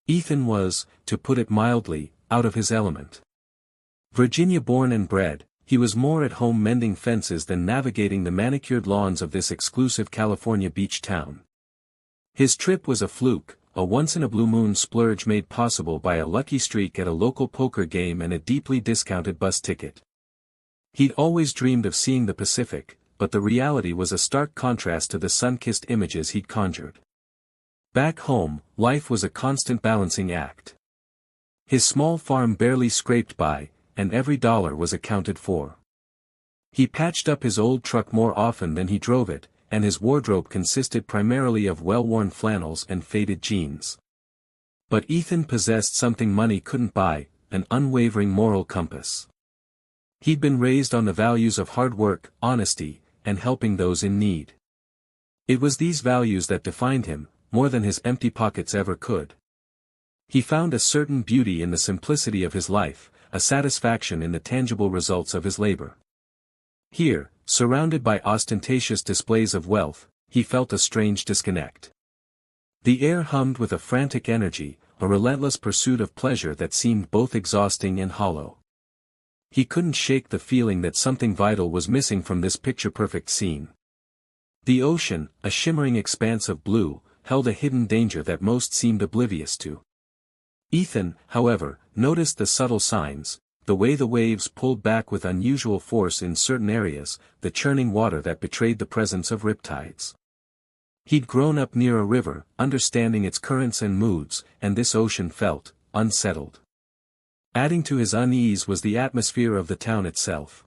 Ethan was, to put it mildly, out of his element. Virginia born and bred, he was more at home mending fences than navigating the manicured lawns of this exclusive California beach town. His trip was a fluke, a once-in-a-blue-moon splurge made possible by a lucky streak at a local poker game and a deeply discounted bus ticket. He'd always dreamed of seeing the Pacific, but the reality was a stark contrast to the sun-kissed images he'd conjured. Back home, life was a constant balancing act. His small farm barely scraped by, and every dollar was accounted for. He patched up his old truck more often than he drove it, and his wardrobe consisted primarily of well-worn flannels and faded jeans. But Ethan possessed something money couldn't buy, an unwavering moral compass. He'd been raised on the values of hard work, honesty, and helping those in need. It was these values that defined him, more than his empty pockets ever could. He found a certain beauty in the simplicity of his life, a satisfaction in the tangible results of his labor. Here, surrounded by ostentatious displays of wealth, he felt a strange disconnect. The air hummed with a frantic energy, a relentless pursuit of pleasure that seemed both exhausting and hollow. He couldn't shake the feeling that something vital was missing from this picture-perfect scene. The ocean, a shimmering expanse of blue, held a hidden danger that most seemed oblivious to. Ethan, however, noticed the subtle signs, the way the waves pulled back with unusual force in certain areas, the churning water that betrayed the presence of riptides. He'd grown up near a river, understanding its currents and moods, and this ocean felt unsettled. Adding to his unease was the atmosphere of the town itself.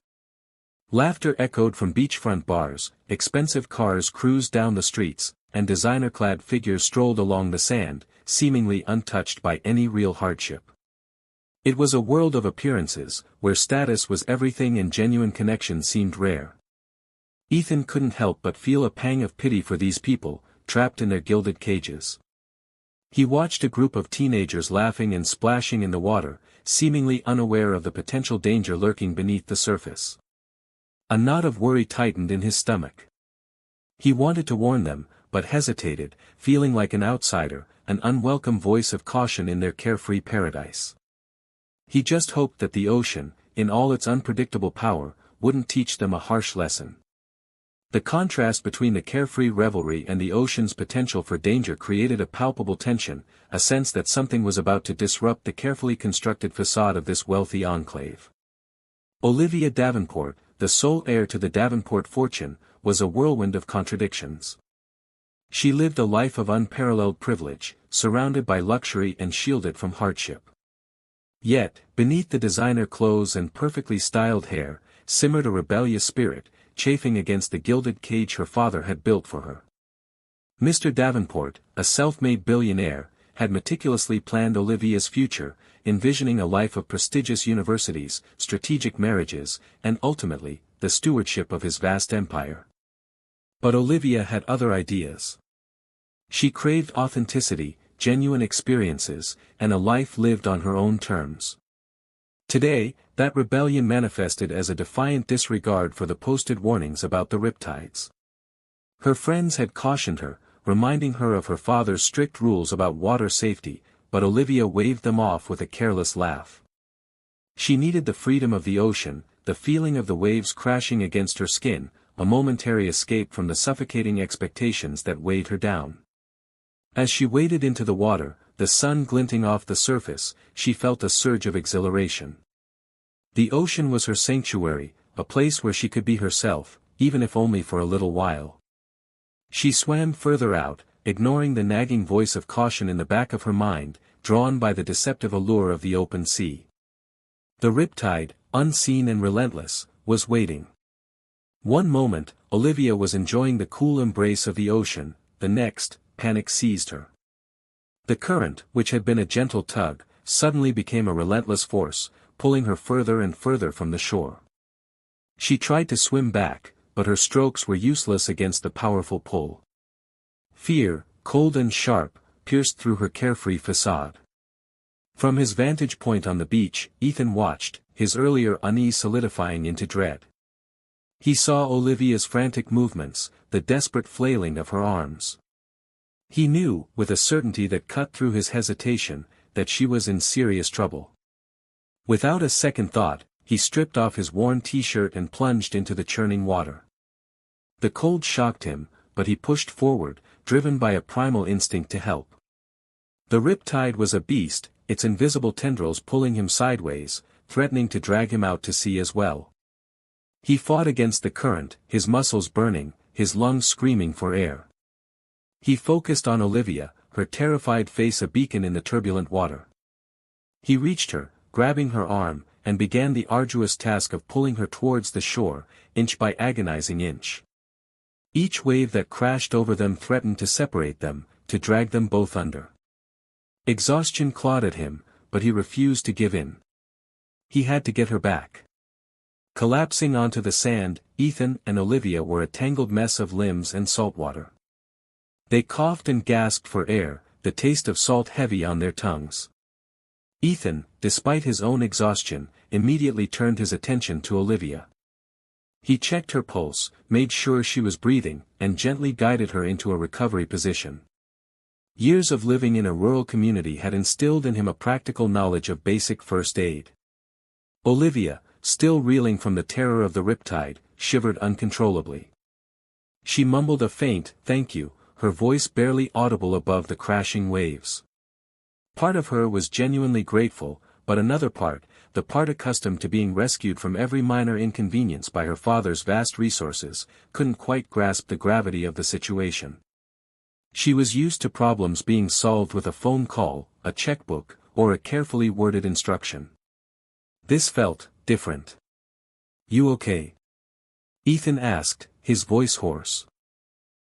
Laughter echoed from beachfront bars, expensive cars cruised down the streets, and designer-clad figures strolled along the sand, seemingly untouched by any real hardship. It was a world of appearances, where status was everything and genuine connection seemed rare. Ethan couldn't help but feel a pang of pity for these people, trapped in their gilded cages. He watched a group of teenagers laughing and splashing in the water, seemingly unaware of the potential danger lurking beneath the surface. A knot of worry tightened in his stomach. He wanted to warn them, but hesitated, feeling like an outsider, an unwelcome voice of caution in their carefree paradise. He just hoped that the ocean, in all its unpredictable power, wouldn't teach them a harsh lesson. The contrast between the carefree revelry and the ocean's potential for danger created a palpable tension, a sense that something was about to disrupt the carefully constructed facade of this wealthy enclave. Olivia Davenport, the sole heir to the Davenport fortune, was a whirlwind of contradictions. She lived a life of unparalleled privilege, surrounded by luxury and shielded from hardship. Yet, beneath the designer clothes and perfectly styled hair, simmered a rebellious spirit, chafing against the gilded cage her father had built for her. Mr. Davenport, a self-made billionaire, had meticulously planned Olivia's future, envisioning a life of prestigious universities, strategic marriages, and ultimately, the stewardship of his vast empire. But Olivia had other ideas. She craved authenticity, genuine experiences, and a life lived on her own terms. Today, that rebellion manifested as a defiant disregard for the posted warnings about the riptides. Her friends had cautioned her, reminding her of her father's strict rules about water safety, but Olivia waved them off with a careless laugh. She needed the freedom of the ocean, the feeling of the waves crashing against her skin, a momentary escape from the suffocating expectations that weighed her down. As she waded into the water, the sun glinting off the surface, she felt a surge of exhilaration. The ocean was her sanctuary, a place where she could be herself, even if only for a little while. She swam further out, ignoring the nagging voice of caution in the back of her mind, drawn by the deceptive allure of the open sea. The riptide, unseen and relentless, was waiting. One moment, Olivia was enjoying the cool embrace of the ocean, the next, panic seized her. The current, which had been a gentle tug, suddenly became a relentless force, pulling her further and further from the shore. She tried to swim back, but her strokes were useless against the powerful pull. Fear, cold and sharp, pierced through her carefree facade. From his vantage point on the beach, Ethan watched, his earlier unease solidifying into dread. He saw Olivia's frantic movements, the desperate flailing of her arms. He knew, with a certainty that cut through his hesitation, that she was in serious trouble. Without a second thought, he stripped off his worn t-shirt and plunged into the churning water. The cold shocked him, but he pushed forward, driven by a primal instinct to help. The riptide was a beast, its invisible tendrils pulling him sideways, threatening to drag him out to sea as well. He fought against the current, his muscles burning, his lungs screaming for air. He focused on Olivia, her terrified face a beacon in the turbulent water. He reached her, grabbing her arm, and began the arduous task of pulling her towards the shore, inch by agonizing inch. Each wave that crashed over them threatened to separate them, to drag them both under. Exhaustion clawed at him, but he refused to give in. He had to get her back. Collapsing onto the sand, Ethan and Olivia were a tangled mess of limbs and saltwater. They coughed and gasped for air, the taste of salt heavy on their tongues. Ethan, despite his own exhaustion, immediately turned his attention to Olivia. He checked her pulse, made sure she was breathing, and gently guided her into a recovery position. Years of living in a rural community had instilled in him a practical knowledge of basic first aid. Olivia, still reeling from the terror of the riptide, shivered uncontrollably. She mumbled a faint, "Thank you," her voice barely audible above the crashing waves. Part of her was genuinely grateful, but another part, the part accustomed to being rescued from every minor inconvenience by her father's vast resources, couldn't quite grasp the gravity of the situation. She was used to problems being solved with a phone call, a checkbook, or a carefully worded instruction. This felt different. "You okay?" Ethan asked, his voice hoarse.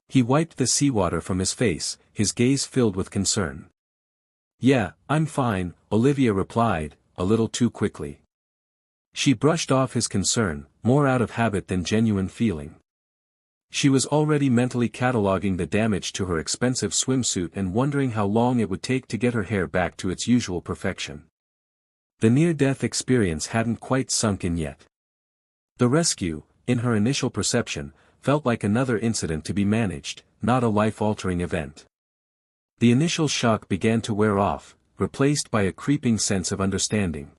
He wiped the seawater from his face, his gaze filled with concern. "Yeah, I'm fine," Olivia replied, a little too quickly. She brushed off his concern, more out of habit than genuine feeling. She was already mentally cataloging the damage to her expensive swimsuit and wondering how long it would take to get her hair back to its usual perfection. The near-death experience hadn't quite sunk in yet. The rescue, in her initial perception, felt like another incident to be managed, not a life-altering event. The initial shock began to wear off, replaced by a creeping sense of understanding.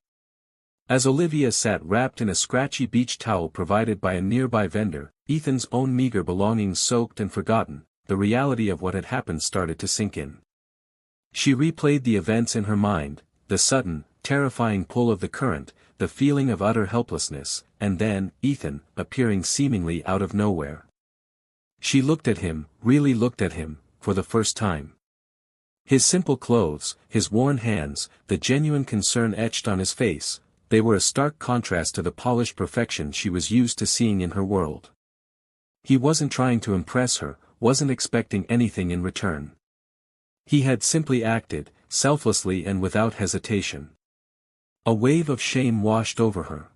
As Olivia sat wrapped in a scratchy beach towel provided by a nearby vendor, Ethan's own meager belongings soaked and forgotten, the reality of what had happened started to sink in. She replayed the events in her mind, the sudden, terrifying pull of the current, the feeling of utter helplessness, and then, Ethan, appearing seemingly out of nowhere. She looked at him, really looked at him, for the first time. His simple clothes, his worn hands, the genuine concern etched on his face, they were a stark contrast to the polished perfection she was used to seeing in her world. He wasn't trying to impress her, wasn't expecting anything in return. He had simply acted, selflessly and without hesitation. A wave of shame washed over her.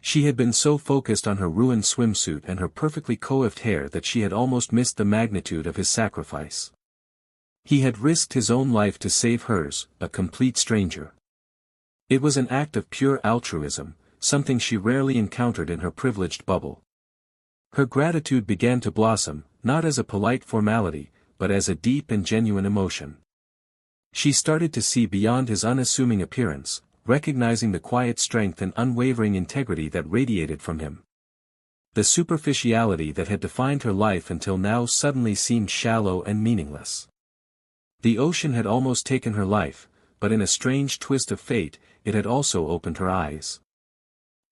She had been so focused on her ruined swimsuit and her perfectly coiffed hair that she had almost missed the magnitude of his sacrifice. He had risked his own life to save hers, a complete stranger. It was an act of pure altruism, something she rarely encountered in her privileged bubble. Her gratitude began to blossom, not as a polite formality, but as a deep and genuine emotion. She started to see beyond his unassuming appearance, recognizing the quiet strength and unwavering integrity that radiated from him. The superficiality that had defined her life until now suddenly seemed shallow and meaningless. The ocean had almost taken her life, but in a strange twist of fate, it had also opened her eyes.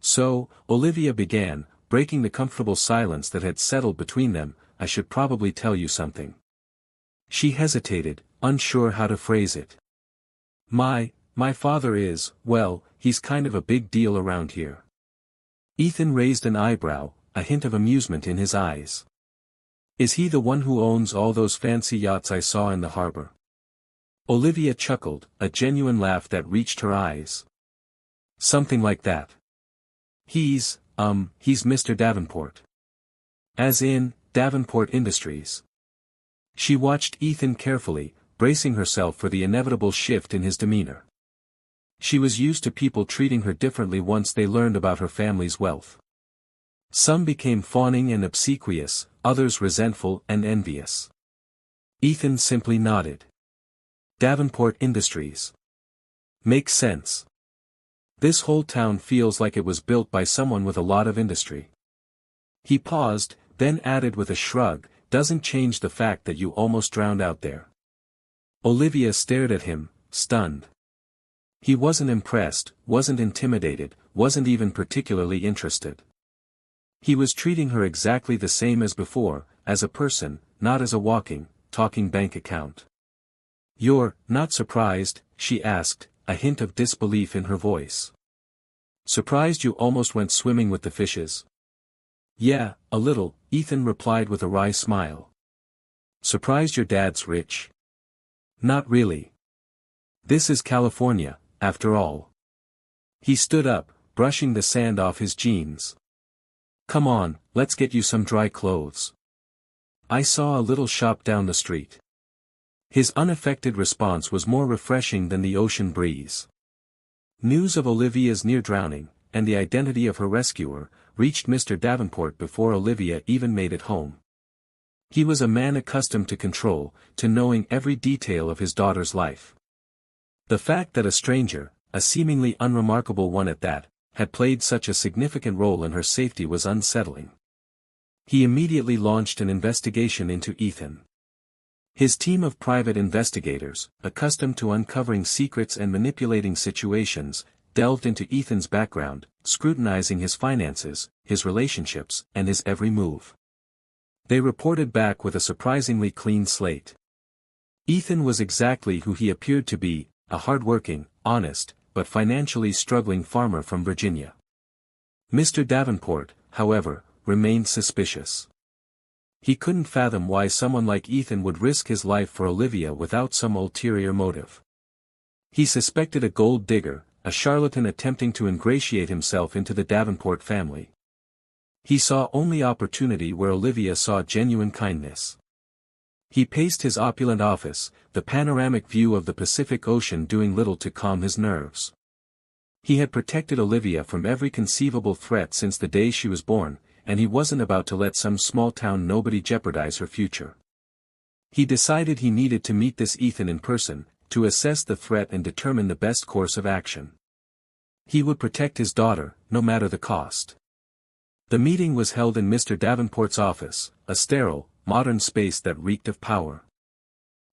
"So," Olivia began, breaking the comfortable silence that had settled between them, "I should probably tell you something." She hesitated, unsure how to phrase it. My father is, well, he's kind of a big deal around here." Ethan raised an eyebrow, a hint of amusement in his eyes. "Is he the one who owns all those fancy yachts I saw in the harbor?" Olivia chuckled, a genuine laugh that reached her eyes. "Something like that. He's Mr. Davenport. As in, Davenport Industries." She watched Ethan carefully, bracing herself for the inevitable shift in his demeanor. She was used to people treating her differently once they learned about her family's wealth. Some became fawning and obsequious, others resentful and envious. Ethan simply nodded. Davenport Industries. Makes sense. This whole town feels like it was built by someone with a lot of industry. He paused, then added with a shrug, doesn't change the fact that you almost drowned out there. Olivia stared at him, stunned. He wasn't impressed, wasn't intimidated, wasn't even particularly interested. He was treating her exactly the same as before, as a person, not as a walking, talking bank account. "You're not surprised?" she asked, a hint of disbelief in her voice. "Surprised you almost went swimming with the fishes?" "Yeah, a little," Ethan replied with a wry smile. "Surprised your dad's rich?" "Not really. This is California, after all." He stood up, brushing the sand off his jeans. "Come on, let's get you some dry clothes. I saw a little shop down the street." His unaffected response was more refreshing than the ocean breeze. News of Olivia's near drowning, and the identity of her rescuer, reached Mr. Davenport before Olivia even made it home. He was a man accustomed to control, to knowing every detail of his daughter's life. The fact that a stranger, a seemingly unremarkable one at that, had played such a significant role in her safety was unsettling. He immediately launched an investigation into Ethan. His team of private investigators, accustomed to uncovering secrets and manipulating situations, delved into Ethan's background, scrutinizing his finances, his relationships, and his every move. They reported back with a surprisingly clean slate. Ethan was exactly who he appeared to be, a hard-working, honest, but financially struggling farmer from Virginia. Mr. Davenport, however, remained suspicious. He couldn't fathom why someone like Ethan would risk his life for Olivia without some ulterior motive. He suspected a gold digger, a charlatan attempting to ingratiate himself into the Davenport family. He saw only opportunity where Olivia saw genuine kindness. He paced his opulent office, the panoramic view of the Pacific Ocean doing little to calm his nerves. He had protected Olivia from every conceivable threat since the day she was born, and he wasn't about to let some small-town nobody jeopardize her future. He decided he needed to meet this Ethan in person, to assess the threat and determine the best course of action. He would protect his daughter, no matter the cost. The meeting was held in Mr. Davenport's office, a sterile, modern space that reeked of power.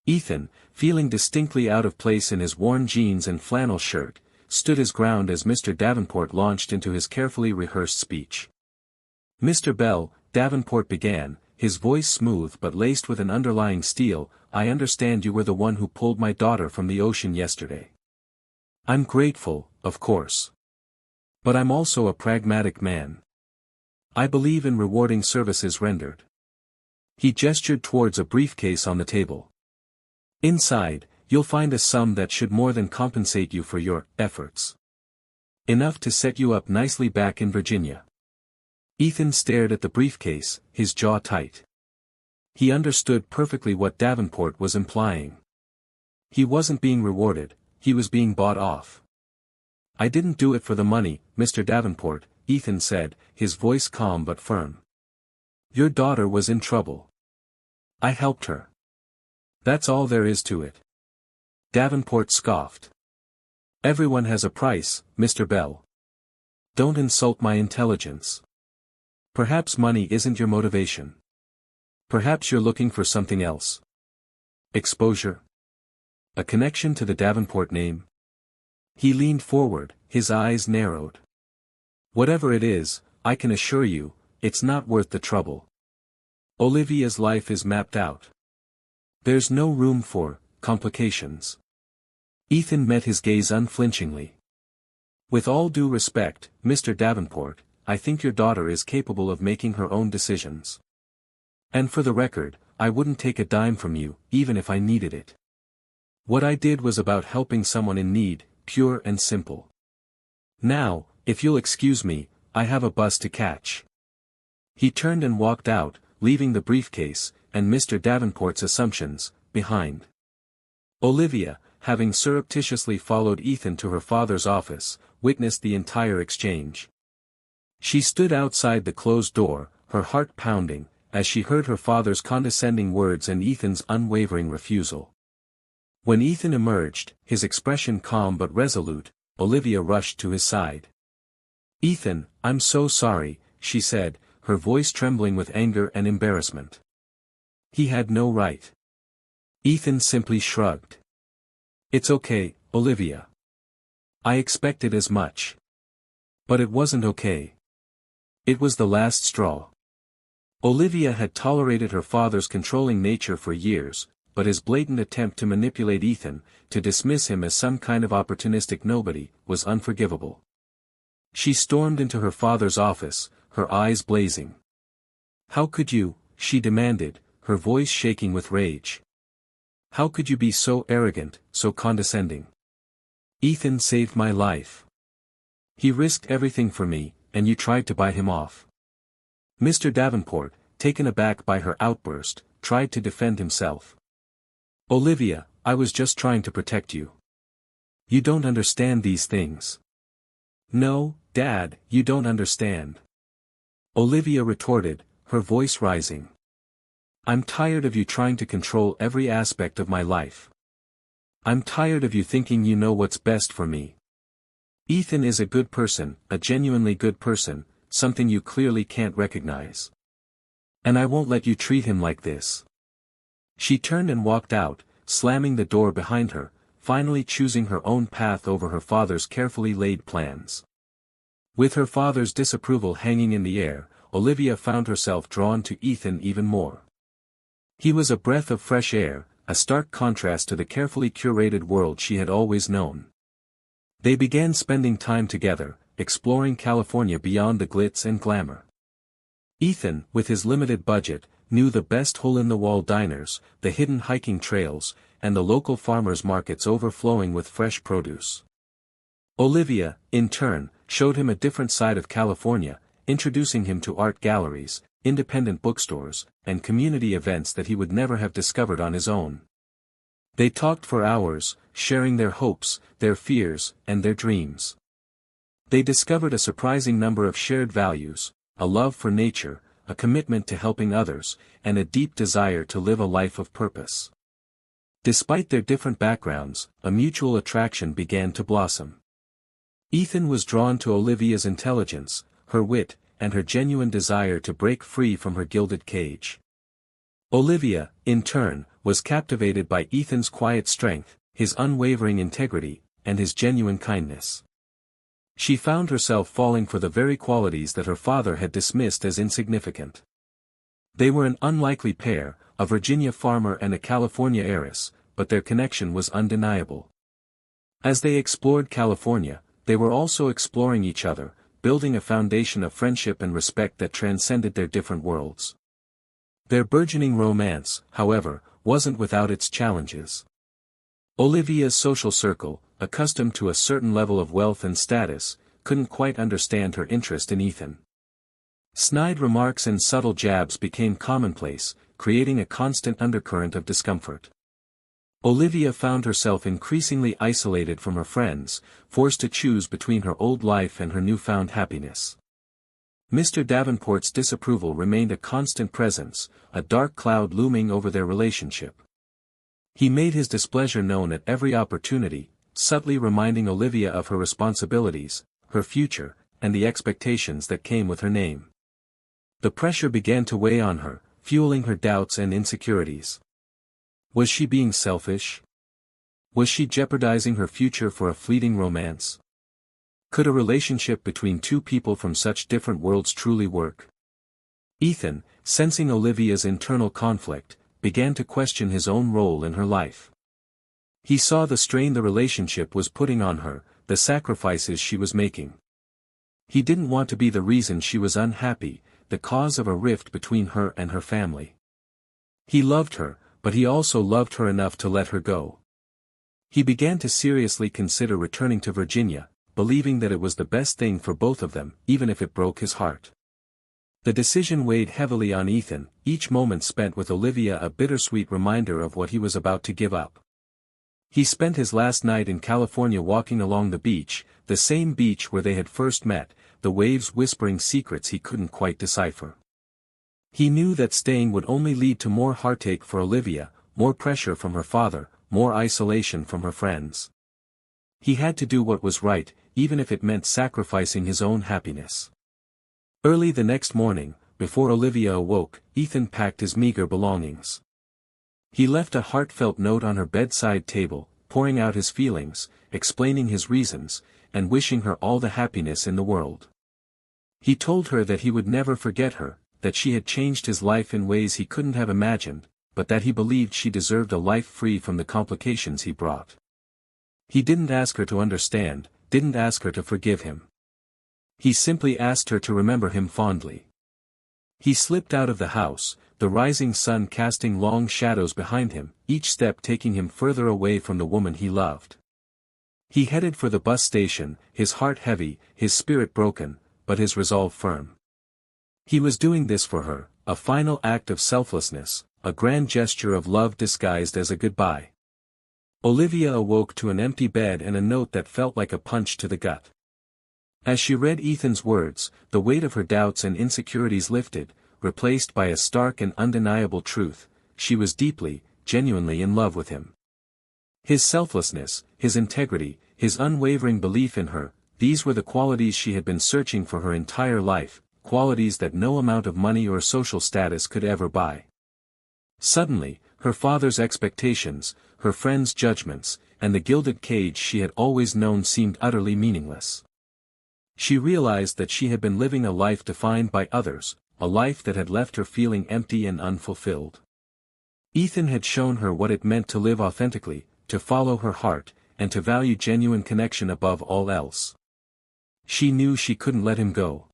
Ethan, feeling distinctly out of place in his worn jeans and flannel shirt, stood his ground as Mr. Davenport launched into his carefully rehearsed speech. "Mr. Bell," Davenport began, his voice smooth but laced with an underlying steel, "I understand you were the one who pulled my daughter from the ocean yesterday. I'm grateful, of course. But I'm also a pragmatic man. I believe in rewarding services rendered." He gestured towards a briefcase on the table. "Inside, you'll find a sum that should more than compensate you for your efforts. Enough to set you up nicely back in Virginia." Ethan stared at the briefcase, his jaw tight. He understood perfectly what Davenport was implying. He wasn't being rewarded, he was being bought off. "I didn't do it for the money, Mr. Davenport," Ethan said, his voice calm but firm. "Your daughter was in trouble. I helped her. That's all there is to it." Davenport scoffed. "Everyone has a price, Mr. Bell. Don't insult my intelligence. Perhaps money isn't your motivation. Perhaps you're looking for something else. Exposure? A connection to the Davenport name?" He leaned forward, his eyes narrowed. "Whatever it is, I can assure you, it's not worth the trouble. Olivia's life is mapped out. There's no room for complications." Ethan met his gaze unflinchingly. "With all due respect, Mr. Davenport, I think your daughter is capable of making her own decisions. And for the record, I wouldn't take a dime from you, even if I needed it. What I did was about helping someone in need, pure and simple. Now, if you'll excuse me, I have a bus to catch." He turned and walked out, leaving the briefcase, and Mr. Davenport's assumptions, behind. Olivia, having surreptitiously followed Ethan to her father's office, witnessed the entire exchange. She stood outside the closed door, her heart pounding, as she heard her father's condescending words and Ethan's unwavering refusal. When Ethan emerged, his expression calm but resolute, Olivia rushed to his side. "Ethan, I'm so sorry," she said, her voice trembling with anger and embarrassment. "He had no right." Ethan simply shrugged. "It's okay, Olivia. I expected as much. But it wasn't okay. It was the last straw." Olivia had tolerated her father's controlling nature for years, but his blatant attempt to manipulate Ethan, to dismiss him as some kind of opportunistic nobody, was unforgivable. She stormed into her father's office, her eyes blazing. "How could you?" she demanded, her voice shaking with rage. "How could you be so arrogant, so condescending? Ethan saved my life. He risked everything for me, and you tried to bite him off." Mr. Davenport, taken aback by her outburst, tried to defend himself. "Olivia, I was just trying to protect you. You don't understand these things." "No, Dad, you don't understand," Olivia retorted, her voice rising. "I'm tired of you trying to control every aspect of my life. I'm tired of you thinking you know what's best for me. Ethan is a good person, a genuinely good person, something you clearly can't recognize. And I won't let you treat him like this." She turned and walked out, slamming the door behind her, finally choosing her own path over her father's carefully laid plans. With her father's disapproval hanging in the air, Olivia found herself drawn to Ethan even more. He was a breath of fresh air, a stark contrast to the carefully curated world she had always known. They began spending time together, exploring California beyond the glitz and glamour. Ethan, with his limited budget, knew the best hole-in-the-wall diners, the hidden hiking trails, and the local farmers' markets overflowing with fresh produce. Olivia, in turn, showed him a different side of California, introducing him to art galleries, independent bookstores, and community events that he would never have discovered on his own. They talked for hours, sharing their hopes, their fears, and their dreams. They discovered a surprising number of shared values, a love for nature, a commitment to helping others, and a deep desire to live a life of purpose. Despite their different backgrounds, a mutual attraction began to blossom. Ethan was drawn to Olivia's intelligence, her wit, and her genuine desire to break free from her gilded cage. Olivia, in turn, was captivated by Ethan's quiet strength, his unwavering integrity, and his genuine kindness. She found herself falling for the very qualities that her father had dismissed as insignificant. They were an unlikely pair, a Virginia farmer and a California heiress, but their connection was undeniable. As they explored California, they were also exploring each other, building a foundation of friendship and respect that transcended their different worlds. Their burgeoning romance, however, wasn't without its challenges. Olivia's social circle, accustomed to a certain level of wealth and status, couldn't quite understand her interest in Ethan. Snide remarks and subtle jabs became commonplace, creating a constant undercurrent of discomfort. Olivia found herself increasingly isolated from her friends, forced to choose between her old life and her newfound happiness. Mr. Davenport's disapproval remained a constant presence, a dark cloud looming over their relationship. He made his displeasure known at every opportunity, subtly reminding Olivia of her responsibilities, her future, and the expectations that came with her name. The pressure began to weigh on her, fueling her doubts and insecurities. Was she being selfish? Was she jeopardizing her future for a fleeting romance? Could a relationship between two people from such different worlds truly work? Ethan, sensing Olivia's internal conflict, began to question his own role in her life. He saw the strain the relationship was putting on her, the sacrifices she was making. He didn't want to be the reason she was unhappy, the cause of a rift between her and her family. He loved her, but he also loved her enough to let her go. He began to seriously consider returning to Virginia, believing that it was the best thing for both of them, even if it broke his heart. The decision weighed heavily on Ethan, each moment spent with Olivia a bittersweet reminder of what he was about to give up. He spent his last night in California walking along the beach, the same beach where they had first met, the waves whispering secrets he couldn't quite decipher. He knew that staying would only lead to more heartache for Olivia, more pressure from her father, more isolation from her friends. He had to do what was right, even if it meant sacrificing his own happiness. Early the next morning, before Olivia awoke, Ethan packed his meager belongings. He left a heartfelt note on her bedside table, pouring out his feelings, explaining his reasons, and wishing her all the happiness in the world. He told her that he would never forget her, that she had changed his life in ways he couldn't have imagined, but that he believed she deserved a life free from the complications he brought. He didn't ask her to understand, didn't ask her to forgive him. He simply asked her to remember him fondly. He slipped out of the house, the rising sun casting long shadows behind him, each step taking him further away from the woman he loved. He headed for the bus station, his heart heavy, his spirit broken, but his resolve firm. He was doing this for her, a final act of selflessness, a grand gesture of love disguised as a goodbye. Olivia awoke to an empty bed and a note that felt like a punch to the gut. As she read Ethan's words, the weight of her doubts and insecurities lifted, replaced by a stark and undeniable truth: she was deeply, genuinely in love with him. His selflessness, his integrity, his unwavering belief in her, these were the qualities she had been searching for her entire life, qualities that no amount of money or social status could ever buy. Suddenly, her father's expectations, her friends' judgments, and the gilded cage she had always known seemed utterly meaningless. She realized that she had been living a life defined by others, a life that had left her feeling empty and unfulfilled. Ethan had shown her what it meant to live authentically, to follow her heart, and to value genuine connection above all else. She knew she couldn't let him go.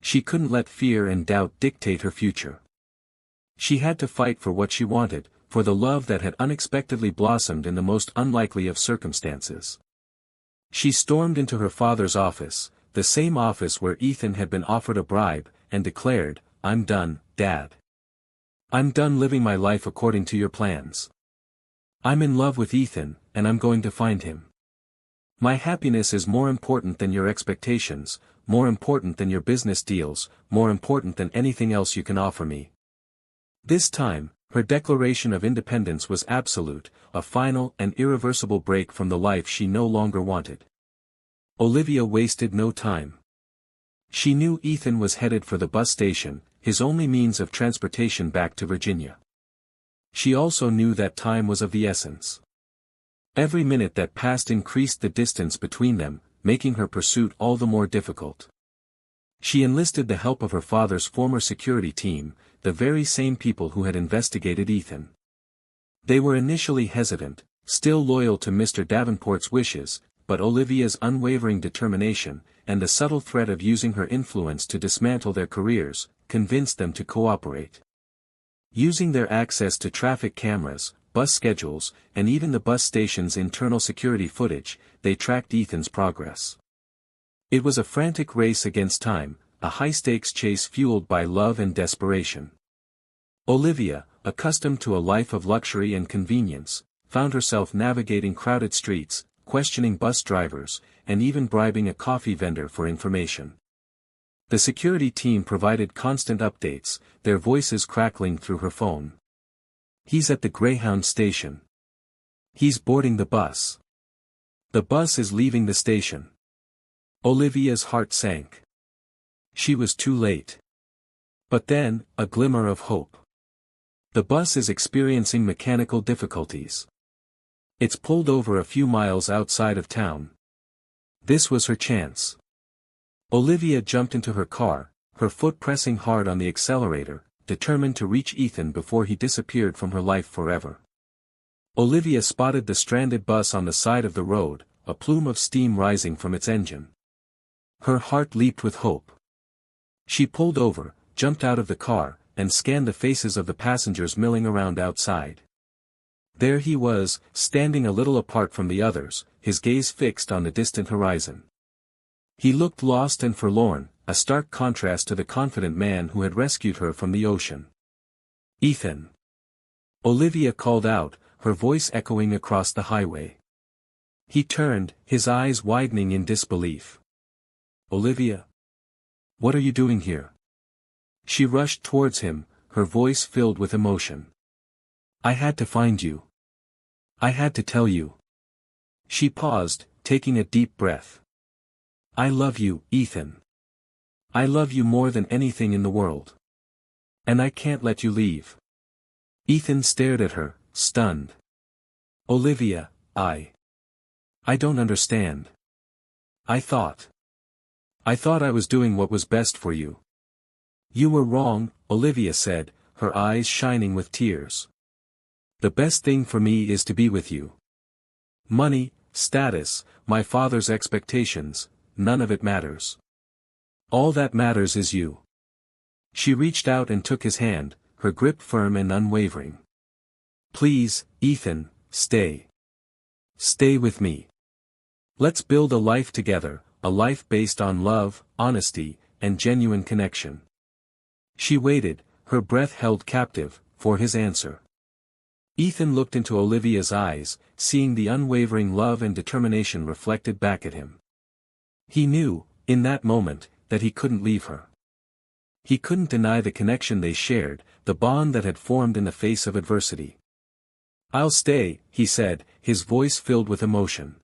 She couldn't let fear and doubt dictate her future. She had to fight for what she wanted, for the love that had unexpectedly blossomed in the most unlikely of circumstances. She stormed into her father's office, the same office where Ethan had been offered a bribe, and declared, "I'm done, Dad. I'm done living my life according to your plans. I'm in love with Ethan, and I'm going to find him. My happiness is more important than your expectations, more important than your business deals, more important than anything else you can offer me." This time, her declaration of independence was absolute, a final and irreversible break from the life she no longer wanted. Olivia wasted no time. She knew Ethan was headed for the bus station, his only means of transportation back to Virginia. She also knew that time was of the essence. Every minute that passed increased the distance between them, making her pursuit all the more difficult. She enlisted the help of her father's former security team, the very same people who had investigated Ethan. They were initially hesitant, still loyal to Mr. Davenport's wishes, but Olivia's unwavering determination, and the subtle threat of using her influence to dismantle their careers, convinced them to cooperate. Using their access to traffic cameras, bus schedules, and even the bus station's internal security footage, they tracked Ethan's progress. It was a frantic race against time, a high-stakes chase fueled by love and desperation. Olivia, accustomed to a life of luxury and convenience, found herself navigating crowded streets, questioning bus drivers, and even bribing a coffee vendor for information. The security team provided constant updates, their voices crackling through her phone. "He's at the Greyhound station. He's boarding the bus. The bus is leaving the station." Olivia's heart sank. She was too late. But then, a glimmer of hope. "The bus is experiencing mechanical difficulties. It's pulled over a few miles outside of town." This was her chance. Olivia jumped into her car, her foot pressing hard on the accelerator, determined to reach Ethan before he disappeared from her life forever. Olivia spotted the stranded bus on the side of the road, a plume of steam rising from its engine. Her heart leaped with hope. She pulled over, jumped out of the car, and scanned the faces of the passengers milling around outside. There he was, standing a little apart from the others, his gaze fixed on the distant horizon. He looked lost and forlorn, a stark contrast to the confident man who had rescued her from the ocean. "Ethan!" Olivia called out, her voice echoing across the highway. He turned, his eyes widening in disbelief. "Olivia? What are you doing here?" She rushed towards him, her voice filled with emotion. "I had to find you. I had to tell you." She paused, taking a deep breath. "I love you, Ethan. I love you more than anything in the world. And I can't let you leave." Ethan stared at her, stunned. "Olivia, I don't understand. I thought I was doing what was best for you." "You were wrong," Olivia said, her eyes shining with tears. "The best thing for me is to be with you. Money, status, my father's expectations, none of it matters. All that matters is you." She reached out and took his hand, her grip firm and unwavering. "Please, Ethan, stay. Stay with me. Let's build a life together, a life based on love, honesty, and genuine connection." She waited, her breath held captive, for his answer. Ethan looked into Olivia's eyes, seeing the unwavering love and determination reflected back at him. He knew, in that moment, that he couldn't leave her. He couldn't deny the connection they shared, the bond that had formed in the face of adversity. "I'll stay," he said, his voice filled with emotion.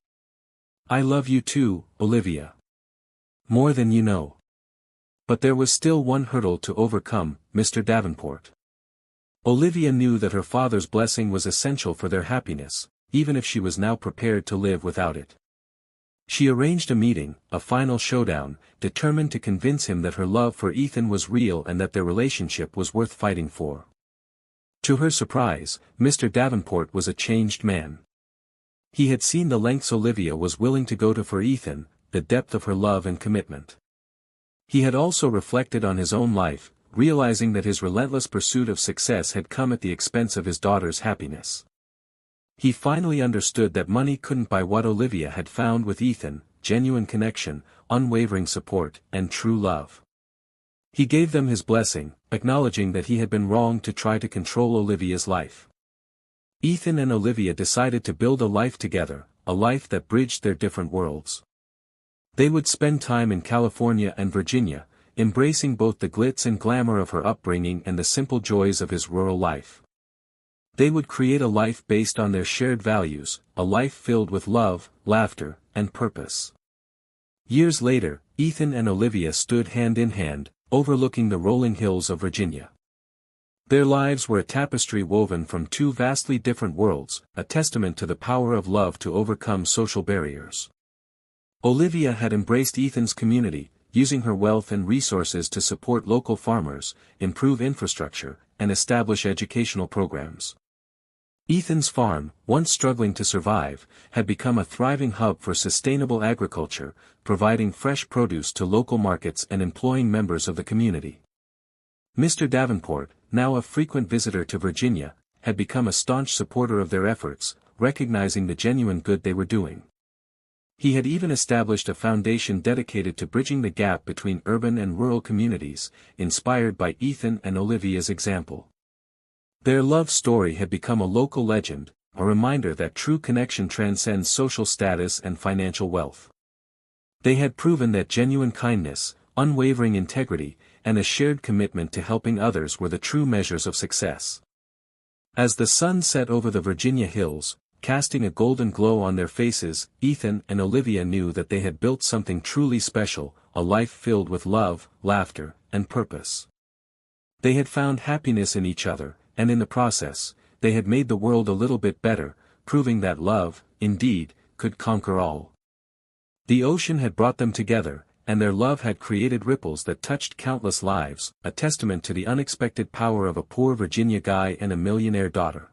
"I love you too, Olivia. More than you know." But there was still one hurdle to overcome, Mr. Davenport. Olivia knew that her father's blessing was essential for their happiness, even if she was now prepared to live without it. She arranged a meeting, a final showdown, determined to convince him that her love for Ethan was real and that their relationship was worth fighting for. To her surprise, Mr. Davenport was a changed man. He had seen the lengths Olivia was willing to go to for Ethan, the depth of her love and commitment. He had also reflected on his own life, realizing that his relentless pursuit of success had come at the expense of his daughter's happiness. He finally understood that money couldn't buy what Olivia had found with Ethan: genuine connection, unwavering support, and true love. He gave them his blessing, acknowledging that he had been wrong to try to control Olivia's life. Ethan and Olivia decided to build a life together, a life that bridged their different worlds. They would spend time in California and Virginia, embracing both the glitz and glamour of her upbringing and the simple joys of his rural life. They would create a life based on their shared values, a life filled with love, laughter, and purpose. Years later, Ethan and Olivia stood hand in hand, overlooking the rolling hills of Virginia. Their lives were a tapestry woven from two vastly different worlds, a testament to the power of love to overcome social barriers. Olivia had embraced Ethan's community, using her wealth and resources to support local farmers, improve infrastructure, and establish educational programs. Ethan's farm, once struggling to survive, had become a thriving hub for sustainable agriculture, providing fresh produce to local markets and employing members of the community. Mr. Davenport, now a frequent visitor to Virginia, had become a staunch supporter of their efforts, recognizing the genuine good they were doing. He had even established a foundation dedicated to bridging the gap between urban and rural communities, inspired by Ethan and Olivia's example. Their love story had become a local legend, a reminder that true connection transcends social status and financial wealth. They had proven that genuine kindness, unwavering integrity, and a shared commitment to helping others were the true measures of success. As the sun set over the Virginia hills, casting a golden glow on their faces, Ethan and Olivia knew that they had built something truly special, a life filled with love, laughter, and purpose. They had found happiness in each other, and in the process, they had made the world a little bit better, proving that love, indeed, could conquer all. The ocean had brought them together, and their love had created ripples that touched countless lives, a testament to the unexpected power of a poor Virginia guy and a millionaire daughter.